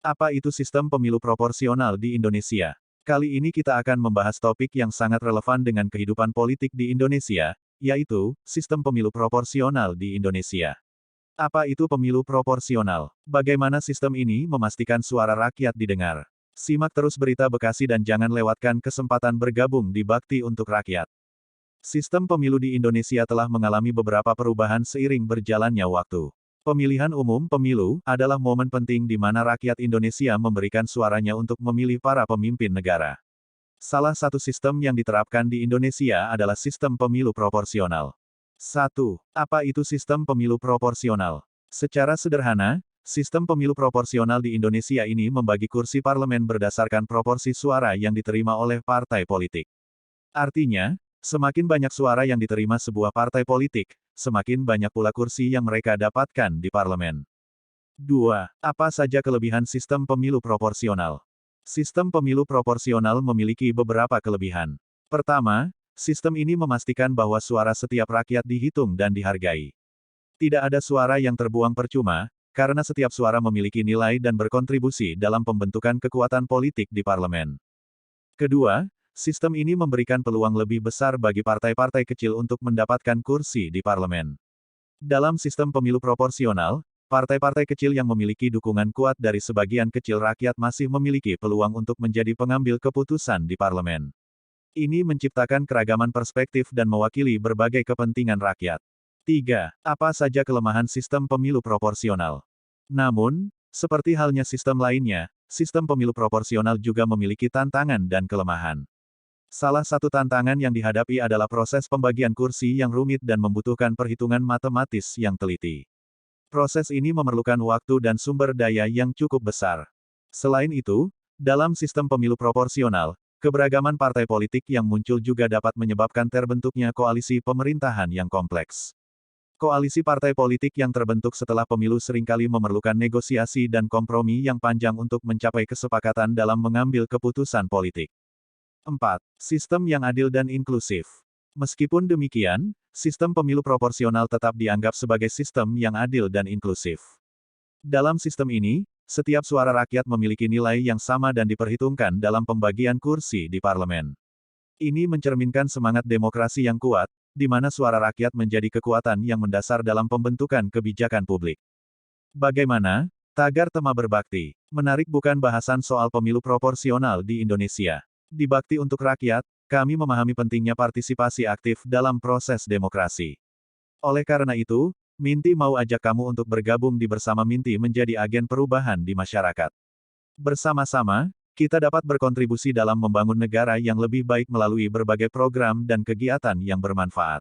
Apa itu sistem pemilu proporsional di Indonesia? Kali ini kita akan membahas topik yang sangat relevan dengan kehidupan politik di Indonesia, yaitu sistem pemilu proporsional di Indonesia. Apa itu pemilu proporsional? Bagaimana sistem ini memastikan suara rakyat didengar? Simak terus berita Bekasi dan jangan lewatkan kesempatan bergabung di Bakti untuk Rakyat. Sistem pemilu di Indonesia telah mengalami beberapa perubahan seiring berjalannya waktu. Pemilihan umum pemilu adalah momen penting di mana rakyat Indonesia memberikan suaranya untuk memilih para pemimpin negara. Salah satu sistem yang diterapkan di Indonesia adalah sistem pemilu proporsional. 1. Apa itu sistem pemilu proporsional? Secara sederhana, sistem pemilu proporsional di Indonesia ini membagi kursi parlemen berdasarkan proporsi suara yang diterima oleh partai politik. Artinya, semakin banyak suara yang diterima sebuah partai politik, semakin banyak pula kursi yang mereka dapatkan di parlemen. 2. Apa saja kelebihan sistem pemilu proporsional? Sistem pemilu proporsional memiliki beberapa kelebihan. Pertama, sistem ini memastikan bahwa suara setiap rakyat dihitung dan dihargai. Tidak ada suara yang terbuang percuma, karena setiap suara memiliki nilai dan berkontribusi dalam pembentukan kekuatan politik di parlemen. Kedua, sistem ini memberikan peluang lebih besar bagi partai-partai kecil untuk mendapatkan kursi di parlemen. Dalam sistem pemilu proporsional, partai-partai kecil yang memiliki dukungan kuat dari sebagian kecil rakyat masih memiliki peluang untuk menjadi pengambil keputusan di parlemen. Ini menciptakan keragaman perspektif dan mewakili berbagai kepentingan rakyat. 3. Apa saja kelemahan sistem pemilu proporsional? Namun, seperti halnya sistem lainnya, sistem pemilu proporsional juga memiliki tantangan dan kelemahan. Salah satu tantangan yang dihadapi adalah proses pembagian kursi yang rumit dan membutuhkan perhitungan matematis yang teliti. Proses ini memerlukan waktu dan sumber daya yang cukup besar. Selain itu, dalam sistem pemilu proporsional, keberagaman partai politik yang muncul juga dapat menyebabkan terbentuknya koalisi pemerintahan yang kompleks. Koalisi partai politik yang terbentuk setelah pemilu seringkali memerlukan negosiasi dan kompromi yang panjang untuk mencapai kesepakatan dalam mengambil keputusan politik. 4. Sistem yang adil dan inklusif. Meskipun demikian, sistem pemilu proporsional tetap dianggap sebagai sistem yang adil dan inklusif. Dalam sistem ini, setiap suara rakyat memiliki nilai yang sama dan diperhitungkan dalam pembagian kursi di parlemen. Ini mencerminkan semangat demokrasi yang kuat, di mana suara rakyat menjadi kekuatan yang mendasar dalam pembentukan kebijakan publik. Bagaimana? Tagar Tema Berbakti. Menarik bukan bahasan soal pemilu proporsional di Indonesia. Di Bakti untuk Rakyat, kami memahami pentingnya partisipasi aktif dalam proses demokrasi. Oleh karena itu, Minty mau ajak kamu untuk bergabung di Bersama Minty menjadi agen perubahan di masyarakat. Bersama-sama, kita dapat berkontribusi dalam membangun negara yang lebih baik melalui berbagai program dan kegiatan yang bermanfaat.